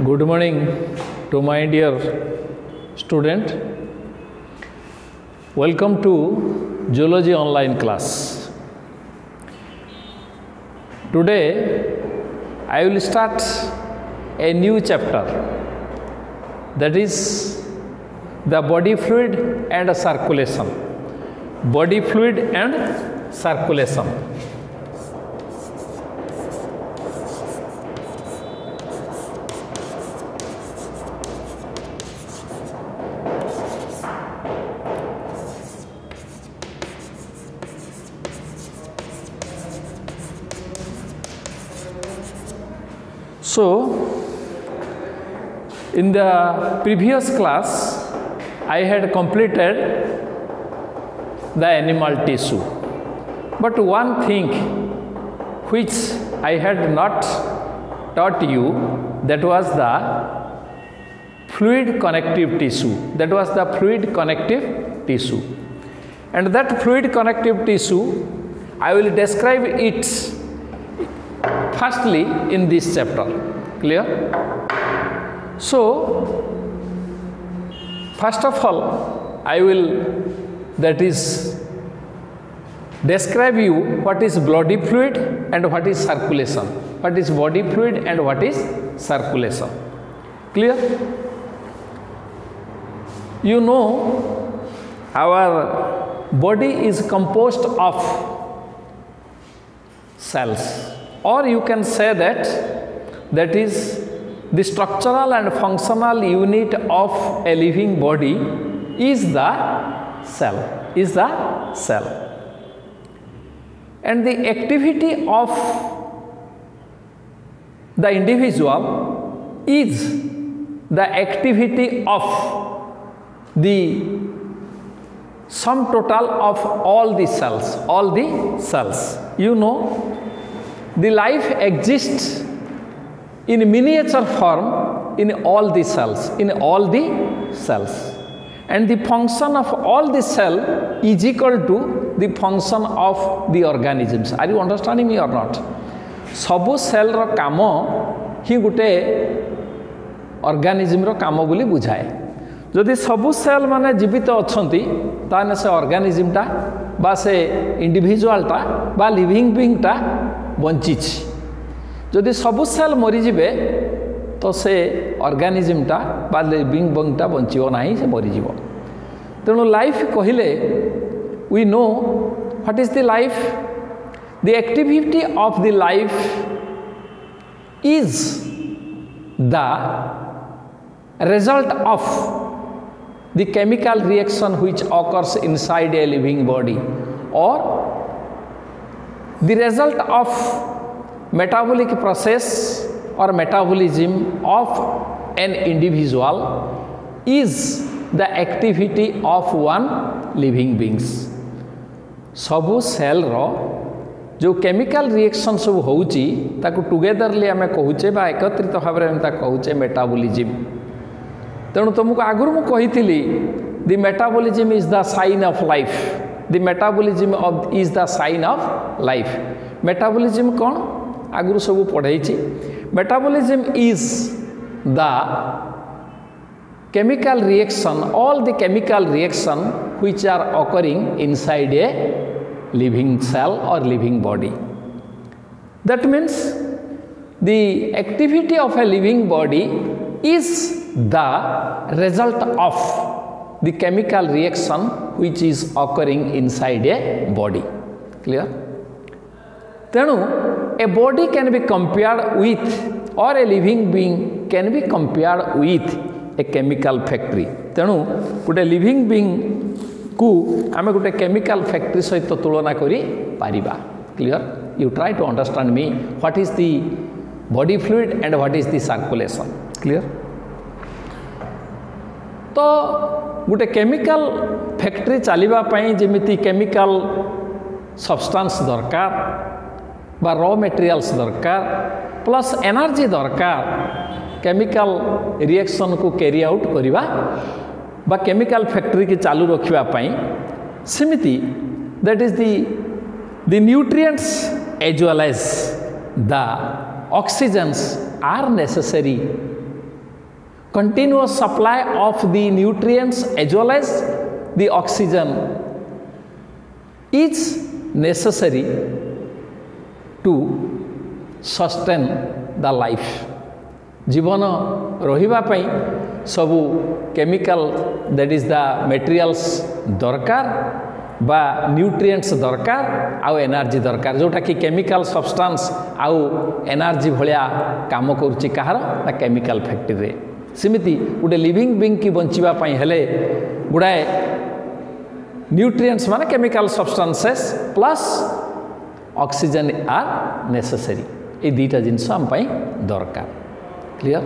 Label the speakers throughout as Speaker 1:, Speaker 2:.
Speaker 1: Good morning to my dear student. Welcome to Zoology online class. Today I will start a new chapter, that is the body fluid and circulation. Body fluid and circulation. So, in the previous class, I had completed the animal tissue. But one thing which I had not taught you, that was the fluid connective tissue. That was the fluid connective tissue. And that fluid connective tissue, I will describe it firstly in this chapter. Clear? So, first of all, I will, that is, describe you what is body fluid and what is circulation. What is body fluid and what is circulation. Clear? You know, our body is composed of cells, or you can say that is the structural and functional unit of a living body is the cell. And the activity of the individual is the activity of the sum total of all the cells. You know, the life exists in miniature form in all the cells, and the function of all the cell is equal to the function of the organisms. Are you understanding me or not? Sabu cell ro kamo hi gute organism ro kamo boli bujhae. जदि सबु cell माने जीवित अछंती ताने से organism टा बा से individual टा बा लिविंग बीइंग टा बंचिछि. जदि सबु सेल मरि जिवे तो से ऑर्गेनिज्म टा बा लिविंग बीइंग टा बंचिबो नाही, से मरि जिवो. तेणु लाइफ कहिले we know what is the life. The activity of the life is the result of the chemical reaction which occurs inside a living body, or the result of metabolic process or metabolism of an individual is the activity of one living beings. सबु cell row जो chemical reaction सब होउची ताकू togetherly आमे कहूचे बा एकत्रित भाव में ता कहूचे मेटाबॉलिज्म. तेणु तुमको आगुरी मु कही the metabolism is the sign of life. The metabolism is the sign of life. Metabolism कौन आगुरी सब पढ़ाई. Metabolism is the chemical reaction, all the chemical reaction which are occurring inside a living cell और living body. That means the activity of a living body is the result of the chemical reaction which is occurring inside a body. Clear? Tenu a body can be compared with, or a living being can be compared with a chemical factory. Tenu gote living being ku ame gote chemical factory सहित तुलना करी Paribas. Clear? You try to understand me what is the body fluid and what is the circulation. Clear? तो गोटे chemical factory चलिबा पई जेमिति chemical substance दरकार बा raw materials दरकार plus energy दरकार केमिकल रिएक्शन को कैरी आउट करिबा बा केमिकल फैक्ट्री की चालू रखिबा पई सेमिति that is the nutrients as well as the oxygens are necessary continuous supply of the nutrients as well as the oxygen is necessary to sustain the life. जीवन रहिबा पई सबु chemical that is the materials दरकार बा nutrients दरकार आउ energy दरकार जोटा कि केमिकल सब्सटेंस आउ एनर्जी भलिया काम करूची कहार ना केमिकल फैक्ट्री रे सिमिति गोटे लिविंग बीइंग की बंचिबा पई हेले गुडाए न्यूट्रिएंट्स माने chemical substances plus oxygen are necessary ए दीटा जिंस हम पई दरकार क्लियर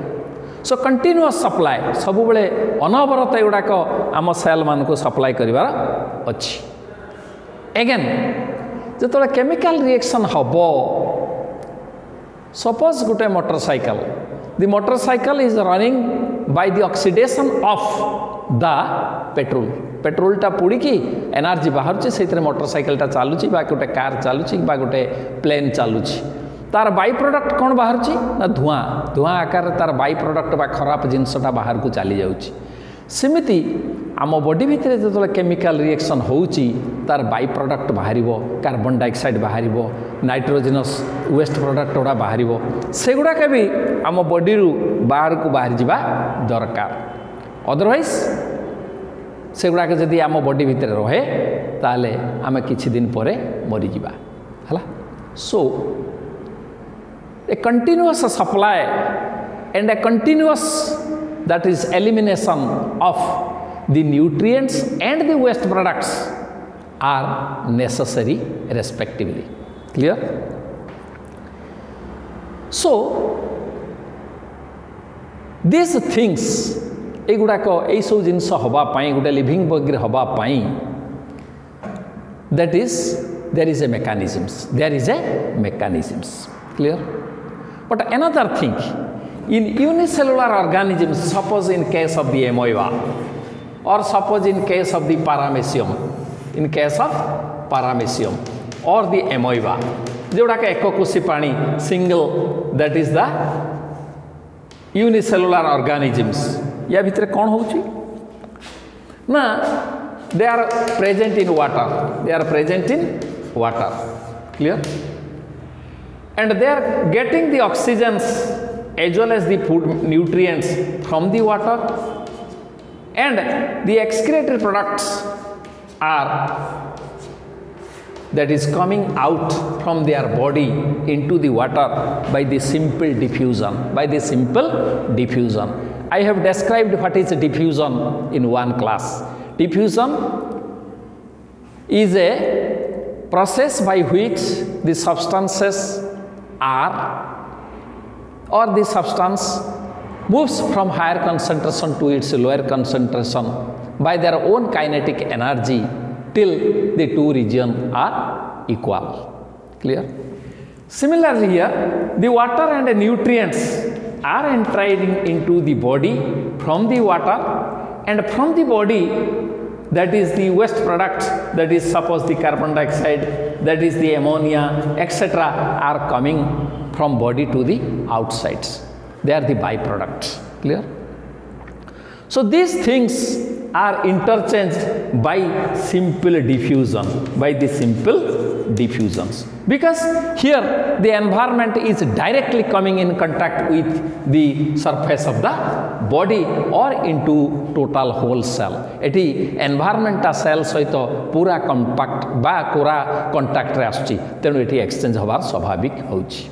Speaker 1: सो कंटिन्यूअस सप्लाई सब बेले अनवरत एगुड़ाक आम सेल मान को सप्लाई करिवार अछि अगेन जो केमिकल रिएक्शन हम सपोज गोटे motorcycle is running by the oxidation of the पेट्रोलटा पोड़िकी एनर्जी बाहर से मोटरसाइकलटा चलुची बा गोटे कार चलुची बा गोटे प्लेन चलुची तार बाई प्रोडक्ट कौन बाहर ना धुआं आकार तार बाई प्रोडक्ट बा खराब जिनसटा बाहर को चली जाउची सेमिति आम बॉडी भितर जो केमिकल रिएक्शन होउची तार बाई प्रोडक्ट बाहरिबो कार्बन डाइऑक्साइड बाहरिबो नाइट्रोजनस वेस्ट प्रोडक्ट गुड़ा बाहरिबो सेगुड़ा के भी आम बॉडी रु बाहर को बाहर जावा दरकार अदरवाइज सेगुड़ा के जदि आम बॉडी भितर रहे ताले आम किछि दिन परे मरी जिबा हला सो a continuous supply and a continuous that is elimination of the nutrients and the waste products are necessary respectively clear so these things एगुड़ा को यही सब जिनस हवापाई गोटे लिविंग बॉडी हवापाई that is there is a mechanisms clear but another thing in unicellular organisms suppose in case of the amoeba or suppose in case of the paramecium or the amoeba जोड़ा के एक कोशी पानी single that is the unicellular organisms या भीतर कौन होची ना they are present in water clear and they are getting the oxygens as well as the food nutrients from the water and the excreted products are that is coming out from their body into the water by the simple diffusion I have described what is diffusion in one class. Diffusion is a process by which the substances are or the substance moves from higher concentration to its lower concentration by their own kinetic energy till the two regions are equal. Clear? Similarly here, the water and the nutrients are entering into the body from the water and from the body that is the waste product that is suppose the carbon dioxide that is the ammonia etc are coming from body to the outsides they are the byproducts clear so these things are interchanged by simple diffusions because here the environment is directly coming in contact with the surface of the body or into total whole cell eighty environment cell सहित पूरा compact बा पूरा contact रे आछी तेनु eighty exchange होबार स्वाभाविक होउची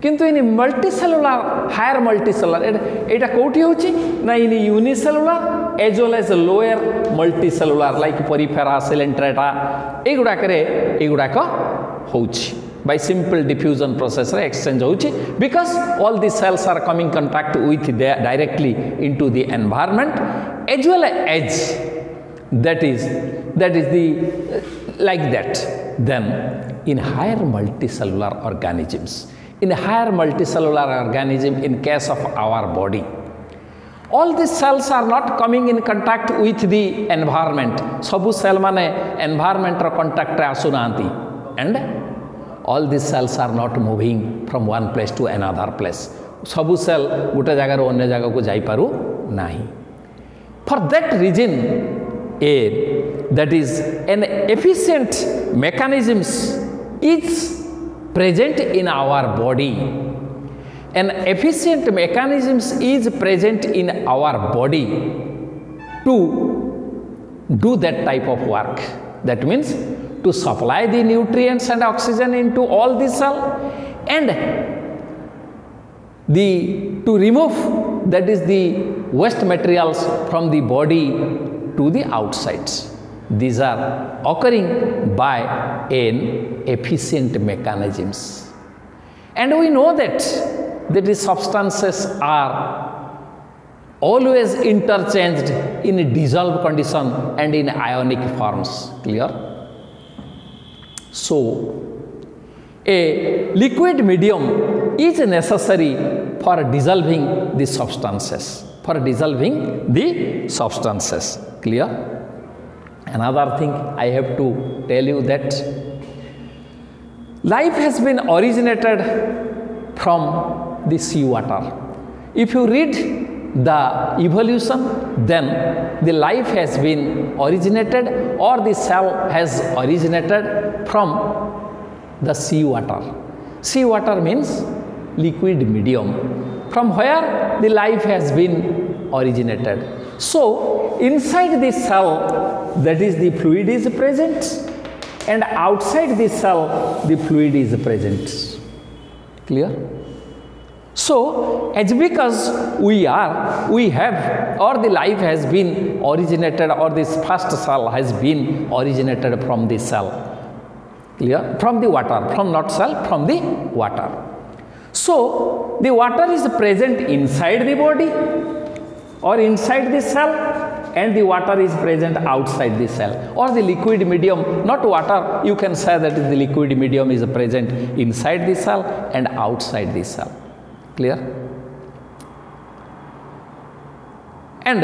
Speaker 1: किंतु इन मल्टीसेलुलर हायर मल्टीसेलुलर एटा कोठी होउची ना in unicellular as well as lower multicellular like porifera coelenterata एगुडा को होउची by simple diffusion process exchange होउची because all the cells are coming contact with directly into the environment as well as that is the like that then in higher multicellular organisms in case of our body all these cells are not coming in contact with the environment सबु cell माने environment रो contact रे आसु नांती and all these cells are not moving from one place to another place सबु cell गोटे जगार अन्य जगह को जाई पारु नाही। For that reason a that is an efficient mechanisms is present in our body. An efficient mechanisms is present in our body to do that type of work. That means to supply the nutrients and oxygen into all the cell, and to remove, that is the waste materials from the body to the outsides. These are occurring by an efficient mechanisms. And we know that these substances are always interchanged in a dissolved condition and in ionic forms. Clear? So, a liquid medium is necessary for dissolving the substances. Clear? Another thing I have to tell you that life has been originated from the sea water. If you read the evolution, then the life has been originated, or the cell has originated from the sea water. Sea water means liquid medium, from where the life has been originated. So inside the cell, that is the fluid is present, and outside the cell the fluid is present. Clear? So as because we have, or the life has been originated, or this first cell has been originated from the cell. Clear? From the water, from not cell, from the water. So the water is present inside the body or inside the cell, and the water is present outside the cell, or the liquid medium, not water, you can say that the liquid medium is present inside the cell and outside the cell. Clear? And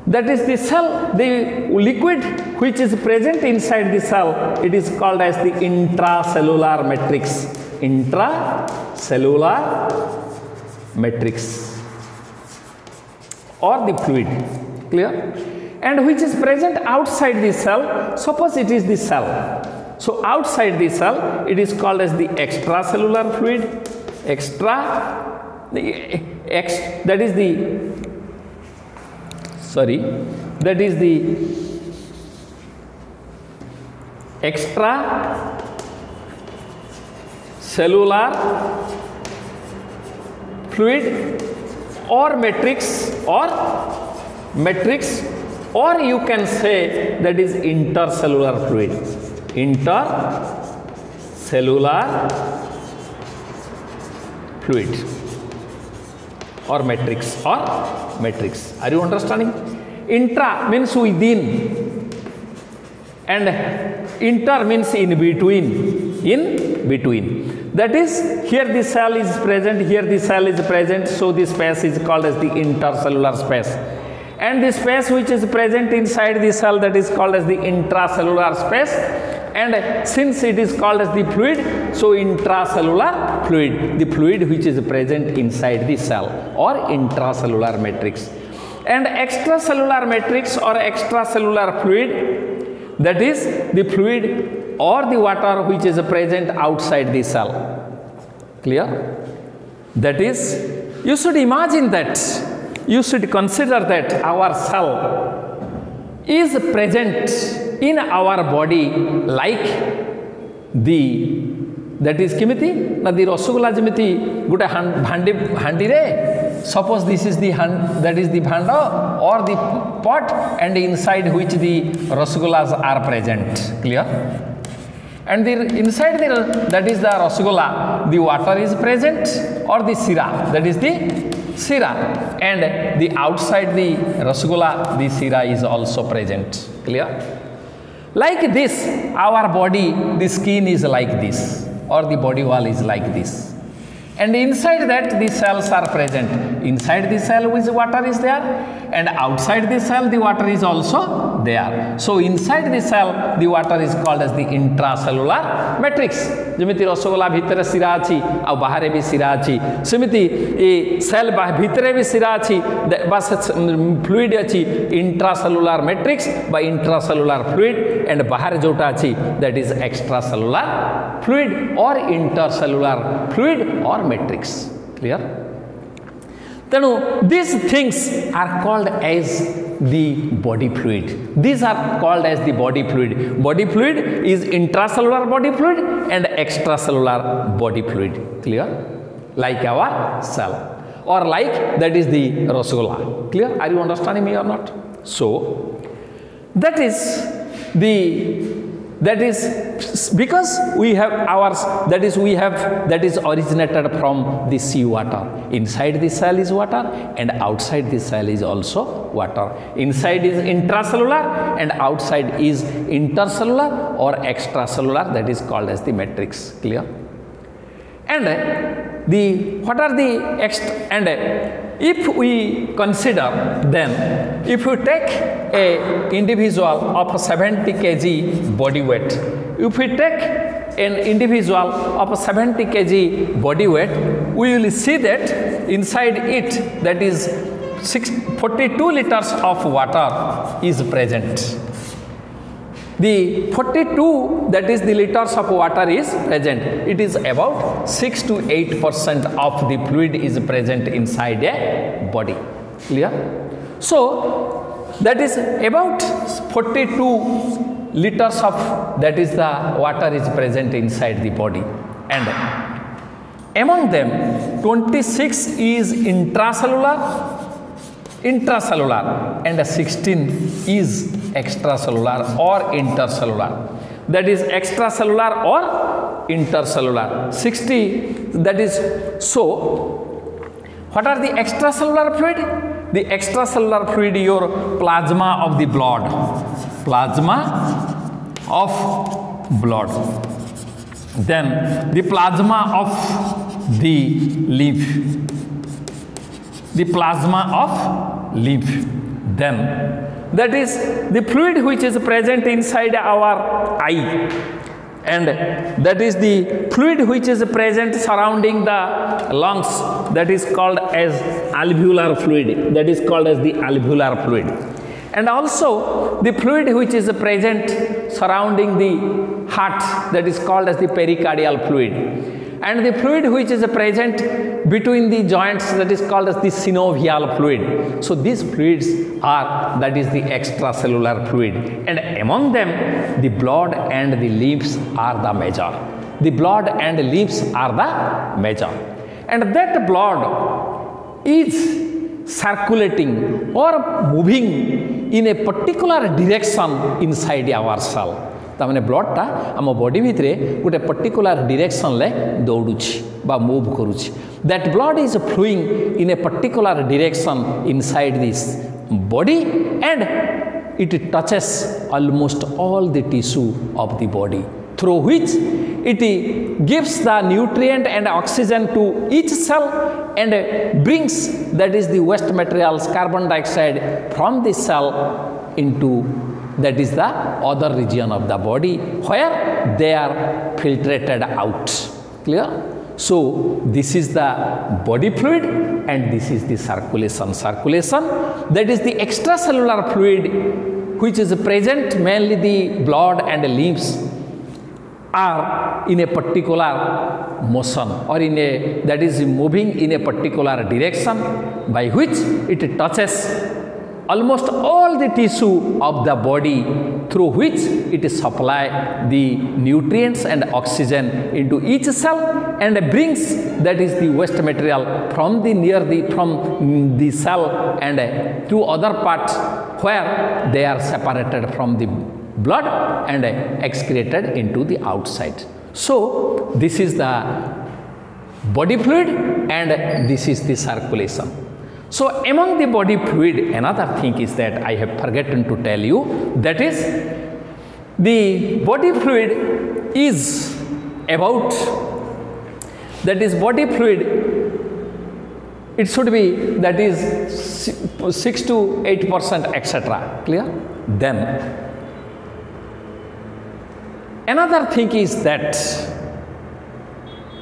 Speaker 1: that is the cell, the liquid which is present inside the cell, it is called as the intracellular matrix. Intracellular matrix, or the fluid. Clear? And which is present outside the cell. Suppose it is the cell, so outside the cell it is called as the extracellular fluid. That is the extracellular fluid, or matrix, or you can say that is intercellular fluid. Intercellular fluid, or matrix. Are you understanding? Intra means within, and inter means in between. That is, here the cell is present, here the cell is present, so the space is called as the intercellular space. And the space which is present inside the cell, that is called as the intracellular space. And since it is called as the fluid, so intracellular fluid, the fluid which is present inside the cell, or intracellular matrix. And extracellular matrix or extracellular fluid, that is the fluid or the water which is present outside the cell. Clear? That is, you should imagine that, you should consider that our cell is present in our body like the, that is kimiti na the rasgulla jemiti gote handi re, suppose this is the that is the bhanda or the pot, and inside which the rasgullas are present. Clear? And the inside the, that is the rasgulla, the water is present, or the sira, that is the sira, and the outside the rasgulla, the sira is also present. Clear? Like this, our body, the skin is like this, or the body wall is like this, and inside that the cells are present. Inside the cell which water is there, and outside the cell the water is also there. So inside the cell, the water is called as the intracellular matrix. जमिति रसगोला भितर सिरा अछि आ बाहर भी सिरा अछि सेमिति ए cell भितर भी सिरा अछि बस फ्लूइड अछि इंट्रासेलुलर मैट्रिक्स बा इंट्रासेलुलर फ्लूइड एंड बाहर जोटा अछि दैट इज एक्स्ट्रासेलुलर फ्लूइड और इंटरसेलुलर फ्लूइड और मैट्रिक्स. क्लियर? तेणु these things are called as the body fluid. These are called as the body fluid. Body fluid is intracellular body fluid and extracellular body fluid. Clear? Like our cell or like that is the rasgulla. Clear? Are you understanding me or not? So that is because we have ours, that is originated from the sea water. Inside the cell is water and outside the cell is also water. Inside is intracellular and outside is intercellular or extracellular, that is called as the matrix. Clear? And if we consider, then if you take a individual of 70 kg body weight, if we take an individual of 70 kg body weight, we will see that inside it, that is 42 liters of water is present. The 42, that is the liters of water is present. It is about 6 to 8% of the fluid is present inside a body. Clear? So that is about 42 liters of, that is the water is present inside the body, and among them 26 is intracellular and 16 is extracellular or intercellular. That is extracellular or intercellular. 60, that is, so what are the extracellular fluid? The extracellular fluid, your plasma of the blood, then the plasma of the lymph, then that is the fluid which is present inside our eye, and that is the fluid which is present surrounding the lungs, that is called as alveolar fluid, that is called as the alveolar fluid. And also the fluid which is present surrounding the heart, that is called as the pericardial fluid. And the fluid which is present between the joints, that is called as the synovial fluid. So these fluids are, that is the extracellular fluid, and among them the blood and the lymph are the major. The blood and lymph are the major, and that blood is circulating or moving in a particular direction inside our cell. तामने ब्लडटा आम body भितरे गोटे particular direction ले दौड़ुछि बा move करूछि. That blood is flowing in a particular direction inside this body and it touches almost all the tissue of the body, through which it gives the nutrient and oxygen to each cell and brings, that is the waste materials, carbon dioxide from the cell into, that is the other region of the body where they are filtrated out. Clear? So this is the body fluid and this is the circulation. That is the extracellular fluid which is present, mainly the blood and the lymph are in a particular motion or in a, that is moving in a particular direction by which it touches almost all the tissue of the body, through which it supply the nutrients and oxygen into each cell and brings, that is the waste material from the cell and to other parts where they are separated from the blood and excreted into the outside. So this is the body fluid and this is the circulation. So among the body fluid, another thing is that I have forgotten to tell you, that is the body fluid is about, that is body fluid, it should be, that is 6 to 8% etc. Clear? Then another thing is that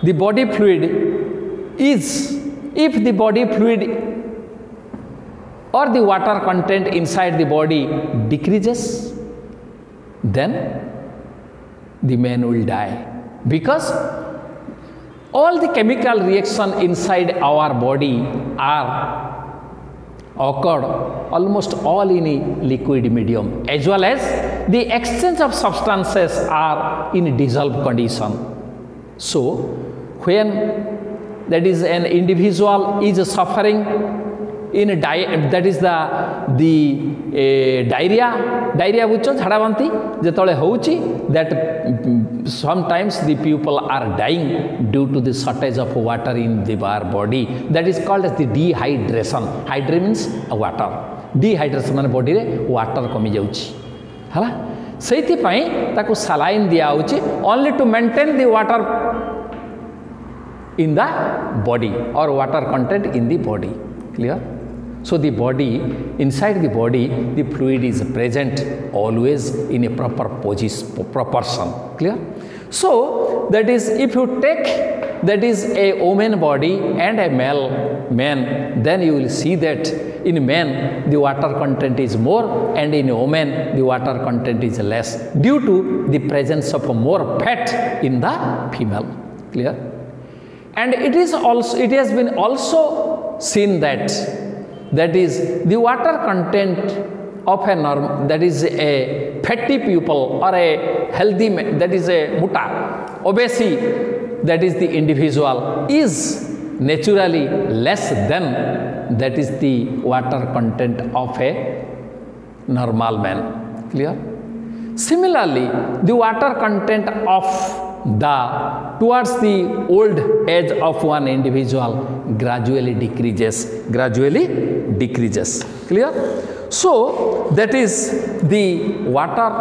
Speaker 1: the body fluid is, if the body fluid or the water content inside the body decreases, then the man will die, because all the chemical reaction inside our body are occurred almost all in a liquid medium, as well as the exchange of substances are in dissolved condition. So when that is an individual is suffering in a that is the diarrhea bucho jhada banti jetole houchi, that sometimes the people are dying due to the shortage of water in the body, that is called as the dehydration. Hydra means water, dehydration man body re water komi jauchi hala, seiti pai taku saline dia houchi only to maintain the water in the body or water content in the body. Clear? So the body, inside the body, the fluid is present always in a proper proportion. Clear? So that is, if you take that is a woman body and a male man, then you will see that in man the water content is more, and in woman the water content is less, due to the presence of more fat in the female. Clear? And it is also, it has been also seen that is the water content of a norm, that is a fatty people or a healthy, that is a muta, obese, that is the individual, is naturally less than that is the water content of a normal man. Clear? Similarly, the water content of towards the old age of one individual gradually decreases. Clear? So that is, the water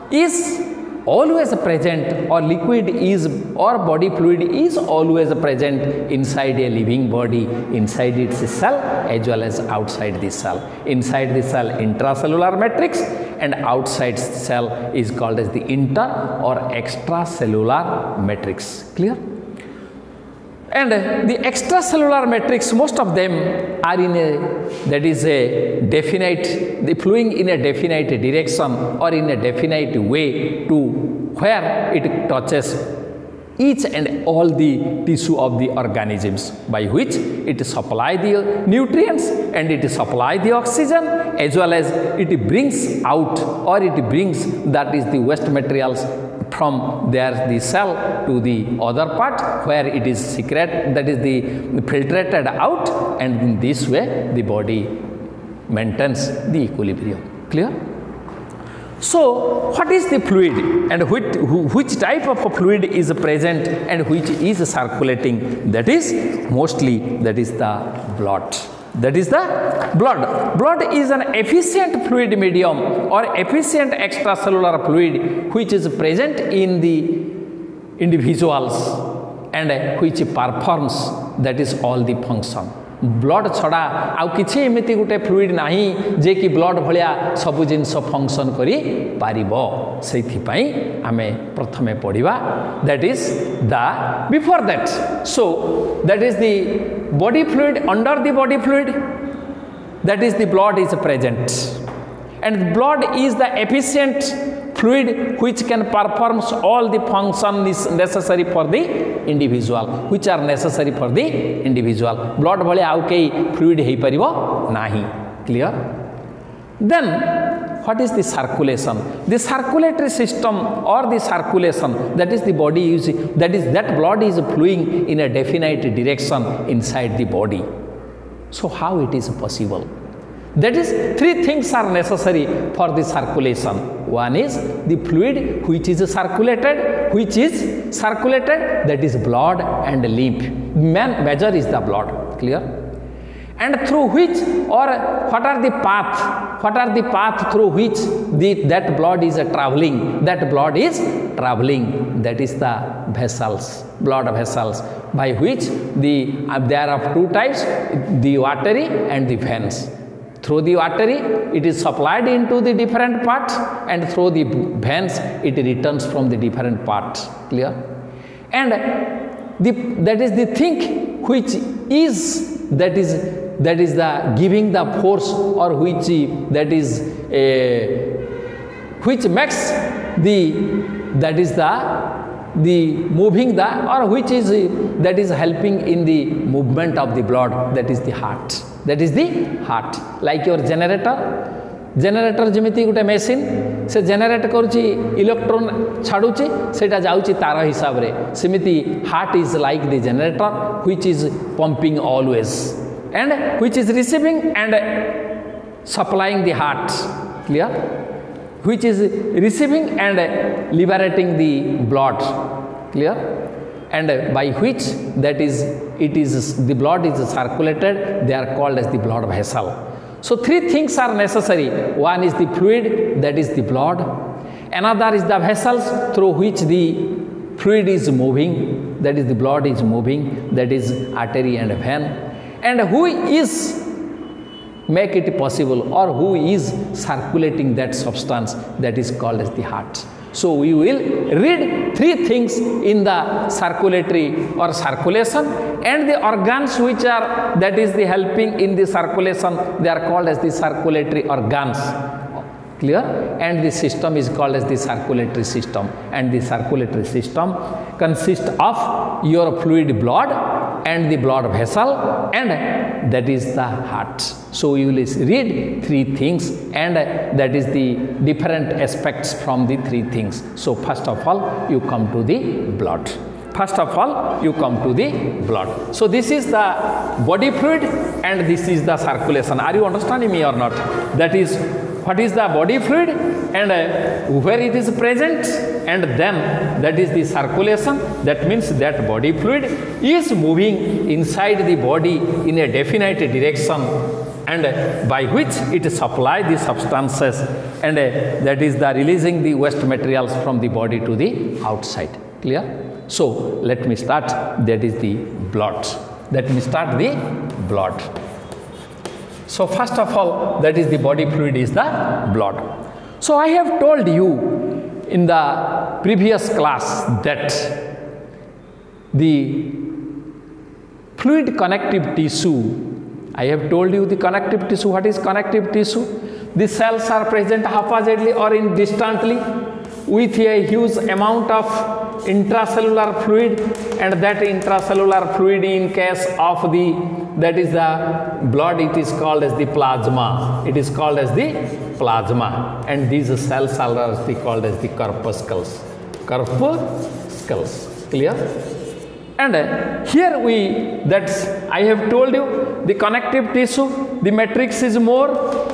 Speaker 1: is always present, or liquid is, or body fluid is always present inside a living body, inside its cell as well as outside the cell. Inside the cell intracellular matrix, and outside cell is called as the inter or extracellular matrix. Clear? And the extracellular matrix, most of them are in a, that is a definite, the flowing in a definite direction or in a definite way to where it touches each and all the tissue of the organisms, by which it supply the nutrients and it supply the oxygen, as well as it brings out, or it brings, that is the waste materials from there the cell to the other part where it is secret, that is the filtrated out, and in this way the body maintains the equilibrium. Clear? So what is the fluid, and which type of fluid is present and which is circulating? That is mostly, that is the blood. That is the blood. Blood is an efficient fluid medium or efficient extracellular fluid which is present in the individuals and which performs, that is all the function. Blood छड़ा आउ किछि एमिति गुटे fluid नाही जे कि blood भलिया सब जिंस function करी पारिबो, सेथि पई आमे प्रथमे पढिबा, that is the before that, so that is the body fluid, under the body fluid, that is the blood is present, and blood is the efficient fluid which can perform all the functions necessary for the individual, which are necessary for the individual. Blood भले आउ कई fluid हेई परिबो नाही. Clear? Then what is the circulation? The circulatory system or the circulation, that is the body using, that blood is flowing in a definite direction inside the body. So how it is possible? That is, three things are necessary for the circulation. One is the fluid which is circulated, that is blood and lymph. Major is the blood. Clear? And through which, or what are the path through which that blood is traveling? That blood is traveling, that is the vessels, blood vessels, by which there are two types, the artery and the veins. Through the artery, it is supplied into the different parts, and through the veins, it returns from the different parts. Clear? And that is the thing which is the giving the force, or which makes the moving or which is that is helping in the movement of the blood. That is the heart. That is the heart. Like your generator जमिति गोटे machine से generate करुच्ची electron छाड़ुची सेटा जाउची तार हिसाब रे सेमिति heart is like the generator which is pumping always and which is receiving and supplying the heart. Clear? Which is receiving and liberating the blood. Clear? And by which the blood is circulated, they are called as the blood vessel. So three things are necessary. One is the fluid, that is the blood. Another is the vessels through which the fluid is moving, that is the blood is moving, that is artery and vein. And who is make it possible, or who is circulating that substance, that is called as the heart. So we will read three things in the circulatory or circulation, and the organs which are that is the helping in the circulation, they are called as the circulatory organs. Clear? And the system is called as the circulatory system, and the circulatory system consists of your fluid blood and the blood vessel, and that is the heart. So you will read three things, and that is the different aspects from the three things. So first of all you come to the blood. First of all you come to the blood. So this is the body fluid and this is the circulation. Are you understanding me or not? That is what is the body fluid and where it is present, and then that is the circulation. That means that body fluid is moving inside the body in a definite direction, and by which it supplies the substances, and that is the releasing the waste materials from the body to the outside. Clear? So let me start. That is the blood. Let me start the blood. So first of all, that is the body fluid is the blood. So I have told you in the previous class that the fluid connective tissue, I have told you the connective tissue. What is connective tissue? The cells are present haphazardly or distantly with a huge amount of intracellular fluid, and that intracellular fluid in case of the that is the blood, it is called as the plasma. It is called as the plasma, and these cells are called as the corpuscles. Corpuscles. Clear? And here I have told you the connective tissue, the matrix is more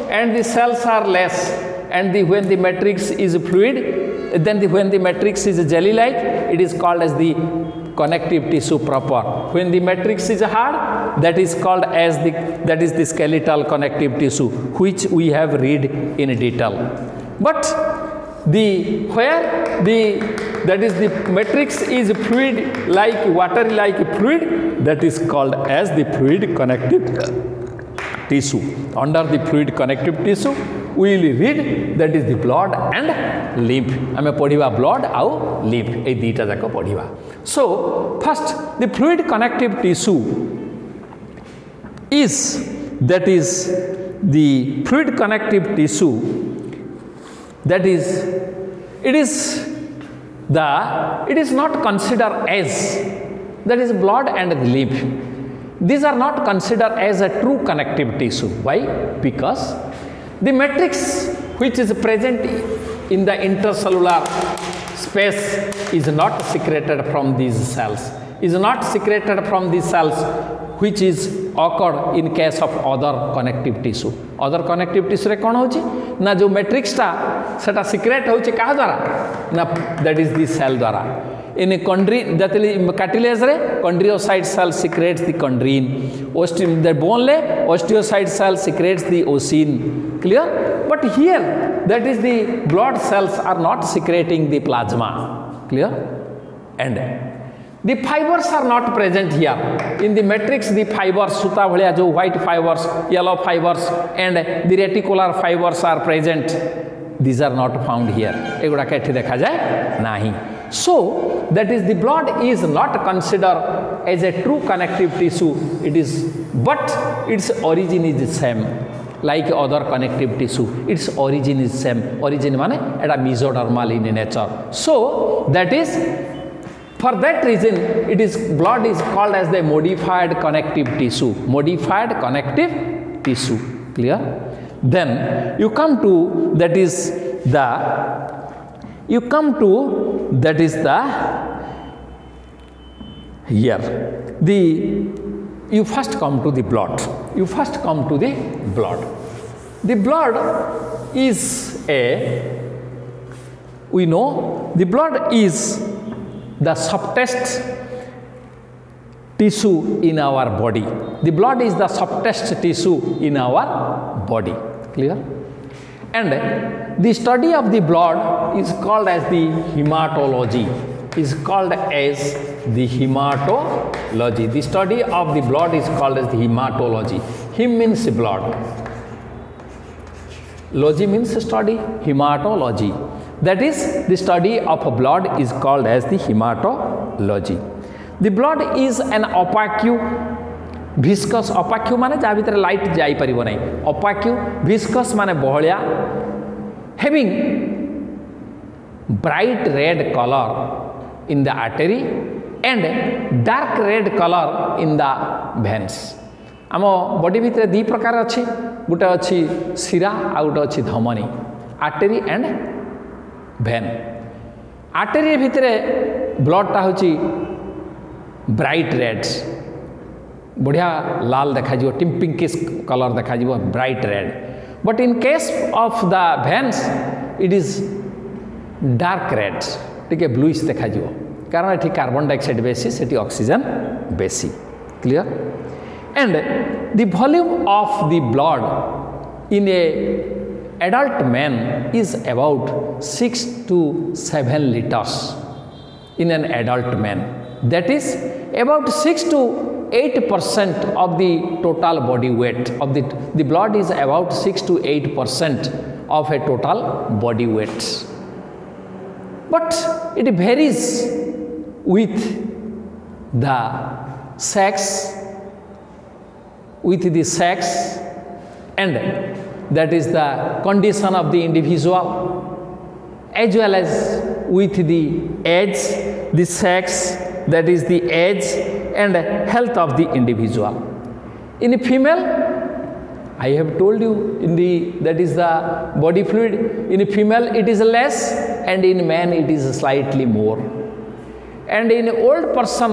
Speaker 1: and the cells are less, and when the matrix is fluid, then when the matrix is jelly like, it is called as the connective tissue proper. When the matrix is hard, that is called as the skeletal connective tissue, which we have read in detail. But that is the matrix is fluid like water like fluid, that is called as the fluid connective tissue. Under the fluid connective tissue we will read that is the blood and lymph. आमे पढ़िबा blood आउ lymph ए दीटा जाको पढ़िबा. So first the fluid connective tissue is the fluid connective tissue, that is it is not considered as, that is blood and the lymph. These are not considered as a true connective tissue. Why? Because the matrix which is present in the intercellular space is not secreted from these cells, which is occurred in case of other connective tissue. Other connective tissue रे कौन होची ना जो matrix टा सेटा secrete होची कहाँ द्वारा ना, that is the cell द्वारा. In cartilage रे chondriocyte cell secretes the chondrine, the bone le osteocyte cell secretes the osine. Clear? But here that is the blood cells are not secreting the plasma. Clear? And The fibers are not present here. In the matrix, the fibers, suta bhaliya jo white fibers, yellow fibers and the reticular fibers are present. These are not found here. Eguda keti dekha jaye nahi. So that is the blood is not considered as a true connective tissue. It is, but its origin is the same. Like other connective tissue, its origin is same. Origin mane eta mesodermal in nature. So that is, for that reason, it is blood is called as the modified connective tissue. Modified connective tissue. Clear? Then you come to that is the here. You first come to the blood. You first come to the blood. The blood is we know the blood is the softest tissue in our body. The blood is the softest tissue in our body. Clear? And the study of the blood is called as the hematology. Is called as the hematology. The study of the blood is called as the hematology. Hem means blood. Logy means study. Hematology. That is, the study of blood is called as the hematology. The blood is an opaque, viscous. Opaque माने जा भीतर light जाई परिबो नै. Opaque, viscous माने बहलिया, having bright red color in the artery and dark red color in the veins. आम body भितर दी प्रकार अच्छी, गोटे अच्छी शिरा आ गोटे अच्छी धमनी. Artery and vein. आर्टेरी भितर ब्लड टा होची ब्राइट रेड, बढ़िया लाल देखा जीवो, पिंकिश कलर देखा जीवो, bright red. But in case of the veins it is dark red, टिके ब्लूइश देखा जीवो, कारण एठी कार्बन डाइऑक्साइड बेसी, सेठी ऑक्सीजन बेसी. Clear? And the volume of the blood in a adult man is about 6 to 7 liters in an adult man. That is about 6 to 8% of the total body weight of the blood is about 6 to 8% of a total body weight. But it varies with the sex, and that is the condition of the individual, as well as with the age, the sex, that is the age and health of the individual. In a female, I have told you, that is the body fluid. In a female it is less, and in man it is slightly more, and in an old person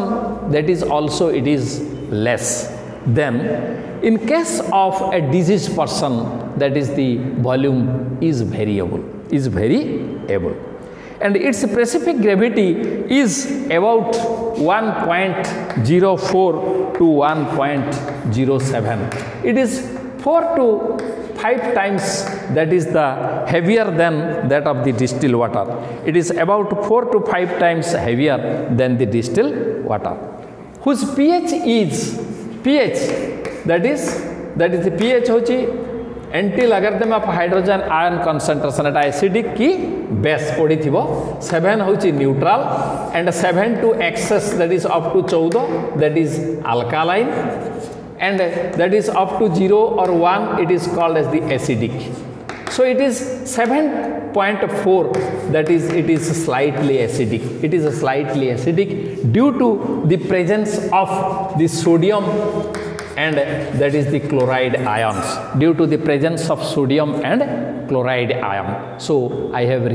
Speaker 1: that is also it is less. Then in case of a diseased person, that is the volume is variable, and its specific gravity is about 1.04 to 1.07. It is 4 to 5 times, that is the heavier than that of the distilled water. It is about 4 to 5 times heavier than the distilled water, whose pH, that is the pH होची anti-logarithm of hydrogen ion concentration at acidic की base पड़ी थिबो. 7 होची neutral and 7 to excess, that is up to 14, that is alkaline, and that is up to 0 or 1 it is called as the acidic. So it is 7.4, that is it is slightly acidic. It is slightly acidic due to the presence of the sodium and that is the chloride ions, due to the presence of sodium and chloride ion. So I have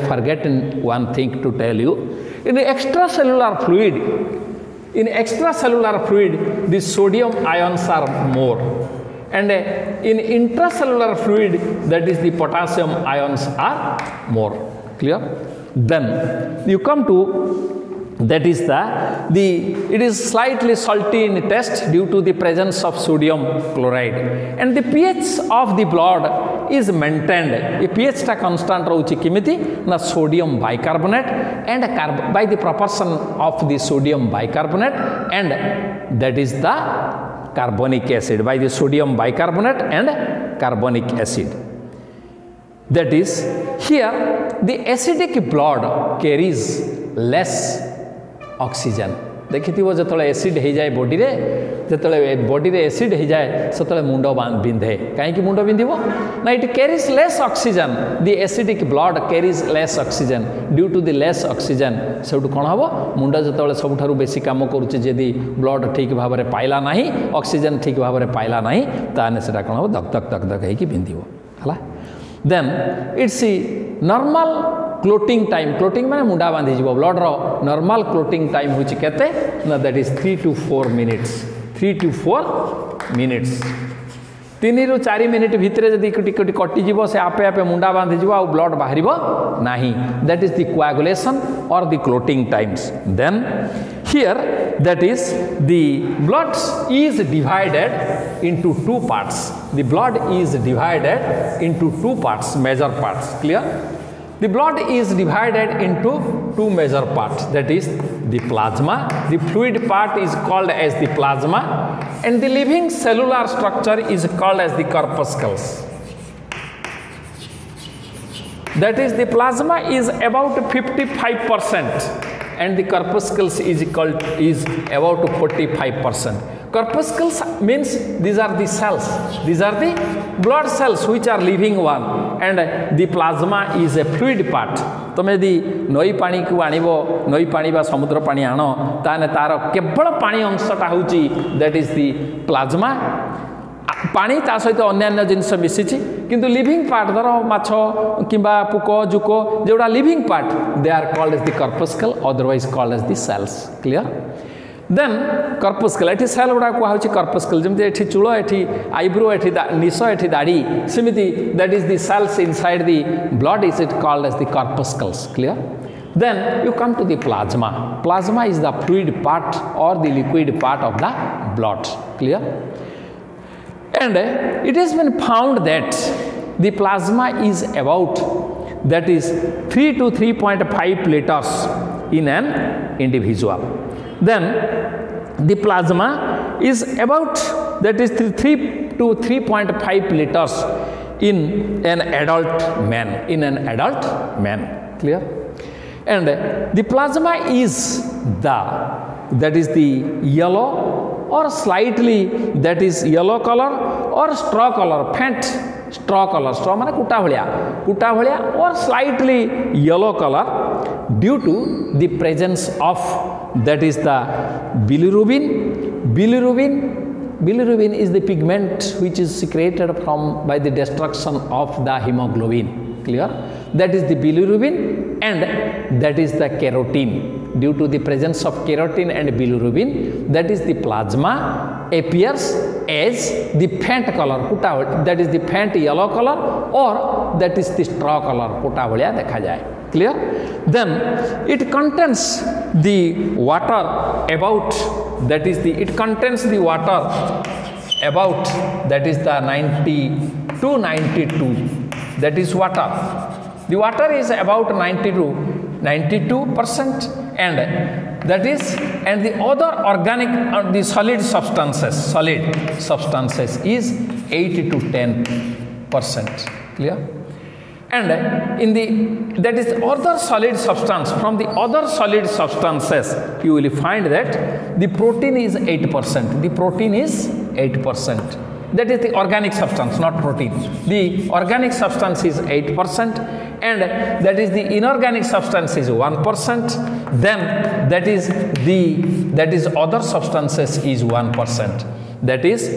Speaker 1: forgotten one thing to tell you. In the extracellular fluid, the sodium ions are more, and in intracellular fluid, that is the potassium ions are more. Clear? Then you come to that is it is slightly salty in taste due to the presence of sodium chloride, and the pH of the blood is maintained. A pH ta constant rohuchi kimiti na sodium bicarbonate and by the proportion of the sodium bicarbonate, and that is the carbonic acid, by the sodium bicarbonate and carbonic acid. That is, here the acidic blood carries less oxygen. देखि जो acid हो जाए body रे, जो body रे acid हो जाए से मुंड बिंधे. कहीं मुंड बिंधो ना, it carries less oxygen. The acidic blood carries less oxygen. Due to the less oxygen से कौन हम मुंड जो सबुठ बेसी कम करुचे, जदि ब्लड ठीक भाव में पाइला ना, ऑक्सीजन ठीक भाव में पाइला ना, ताने से कौन हम धक धक धक धक हो बिंधो है. Then it's normal clotting time. Clotting माने मुंडा बांधी जीवो. ब्लड रो नॉर्मल क्लोटिंग टाइम होची केते ना, that is 3 to 4 minutes. 3 to 4 minutes. 3 ରୁ 4 मिनिट भितर जदि कटी कटि जीवो, से आपे आपे मुंडा बांधी जीवो आ ब्लड बाहरिबो नाही. दैट इज द कोआगुलेशन और the clotting times. Then here that is the blood is divided into two parts. The blood is divided into two parts, major parts. Clear? The blood is divided into two major parts, that is the plasma. The fluid part is called as the plasma, and the living cellular structure is called as the corpuscles. That is, the plasma is about 55% and the corpuscles is about 45%. Corpuscles means these are the cells, these are the blood cells which are living one, and the plasma is a fluid part. तुम यदि नई पानी को आनिबो, नई पानी बा समुद्र पानी आनो, ताने तार केवल पानी अंशटा होची that is the plasma. पानी ता सहित अन्य जिनस मिसी, किंतु लिविंग पार्ट धर माछ किंबा पुक जुक जोड़ा living part, they are called as the corpuscle, otherwise called as the cells. Clear? Then corpuscle, एठी सेल गुडा को होची corpuscle. जेमते एठी चूल, एठी आईब्रो, एठी निश, एठी दाढ़ी, सेमिति that is the cells inside the blood, is it called as the corpuscles. Clear? Then you come to the plasma. Plasma is the fluid part or the liquid part of the blood. Clear? And it has been found that the plasma is about, that is 3 to 3.5 liters in an individual. Then the plasma is about, that is 3 to 3.5 liters in an adult man, in an adult man. Clear? And the plasma is that is the yellow or slightly, that is yellow color or straw color, faint straw color. Straw माने कुटा भलिया or slightly yellow color due to the presence of, that is the bilirubin. Bilirubin is the pigment which is secreted by the destruction of the hemoglobin. Clear? That is the bilirubin, and that is the keratin. Due to the presence of keratin and bilirubin, that is the plasma appears as the faint color, that is the faint yellow color, or that is the straw color, kuta bhaliya dekha jaye. Clear? Then it contains the water about, that is the, it contains the water about, that is the 90 to 92, that is water. The water is about 90 to 92%, and that is, and the other organic, the solid substances is 8 to 10%. Clear? And in the, that is other solid substance, from the other solid substances you will find that the protein is 8%. The protein is 8%. That is the organic substance, not protein. The organic substance is 8%, and that is the inorganic substance is 1%. Then that is other substances is 1%. That is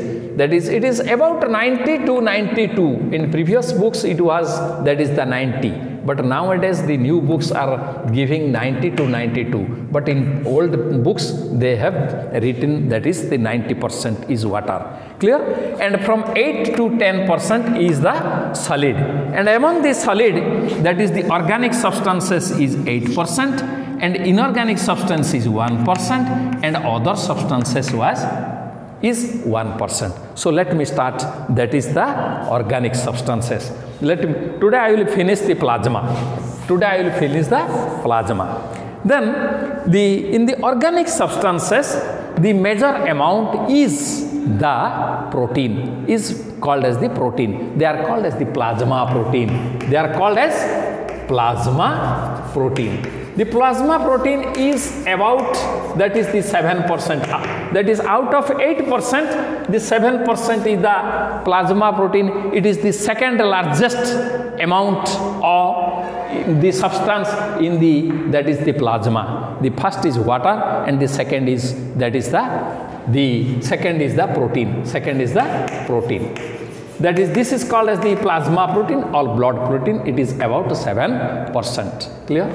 Speaker 1: it is about 90 to 92. In previous books it was, that is the 90. But nowadays the new books are giving 90 to 92. But in old books they have written that is the 90% is water. Clear? And from 8 to 10% is the solid. And among the solid, that is the organic substances is 8%, and inorganic substance is 1% and other substances is 1%. So let me start, that is the organic substances. Today I will finish the plasma. Then in the organic substances, the major amount is the protein, is called as the protein. They are called as the plasma protein. The plasma protein is about, that is the 7%. That is out of 8%, the 7% is the plasma protein. It is the second largest amount of the substance in that is the plasma. The first is water and the second is, second is the protein. That is, this is called as the plasma protein or blood protein. It is about 7%. Clear?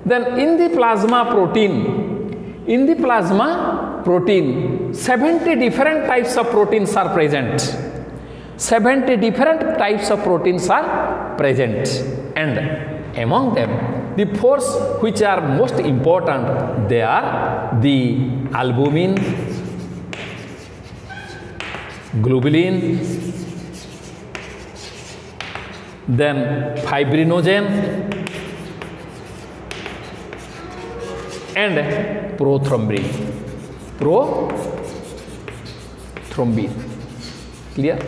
Speaker 1: Then in the plasma protein, 70 different types of proteins are present. 70 different types of proteins are present, and among them, the four which are most important, they are the albumin, globulin, then fibrinogen, and prothrombin. Clear?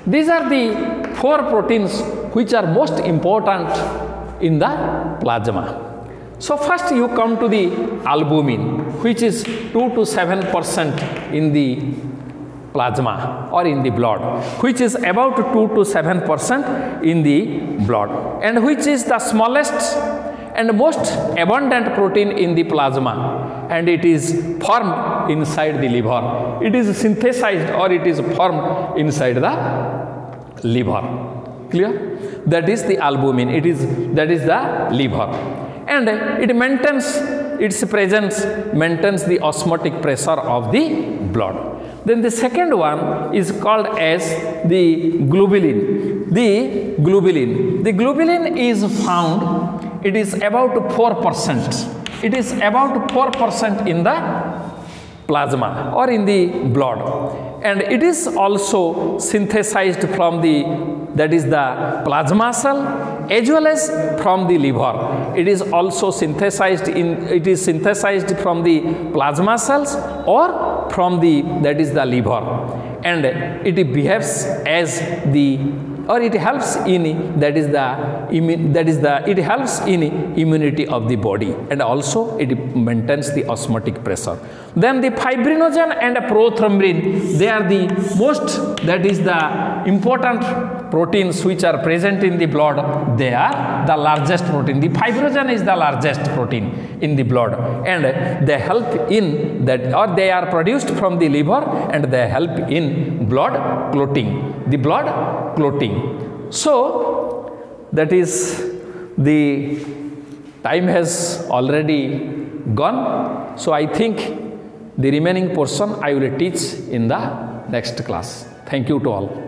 Speaker 1: These are the four proteins which are most important in the plasma. So first you come to the albumin, which is 2 to 7% in the plasma or in the blood, which is about 2 to 7% in the blood, and which is the smallest and most abundant protein in the plasma, and it is formed inside the liver. It is synthesized or it is formed inside the liver. Clear? That is the albumin. That is the liver, and it maintains its presence, maintains the osmotic pressure of the blood. Then the second one is called as the globulin. The globulin is found, it is about 4%. It is about 4% in the plasma or in the blood, and it is also synthesized from that is the plasma cell as well as from the liver. It is also synthesized from the plasma cells or from that is the liver, and it behaves as it helps in it helps in immunity of the body, and also it maintains the osmotic pressure. Then the fibrinogen and prothrombin, they are the most, that is the important proteins which are present in the blood. They are the largest protein. The fibrinogen is the largest protein in the blood, and they help in that, or they are produced from the liver, and they help in blood clotting. So that is, the time has already gone. So I think the remaining portion I will teach in the next class. Thank you to all.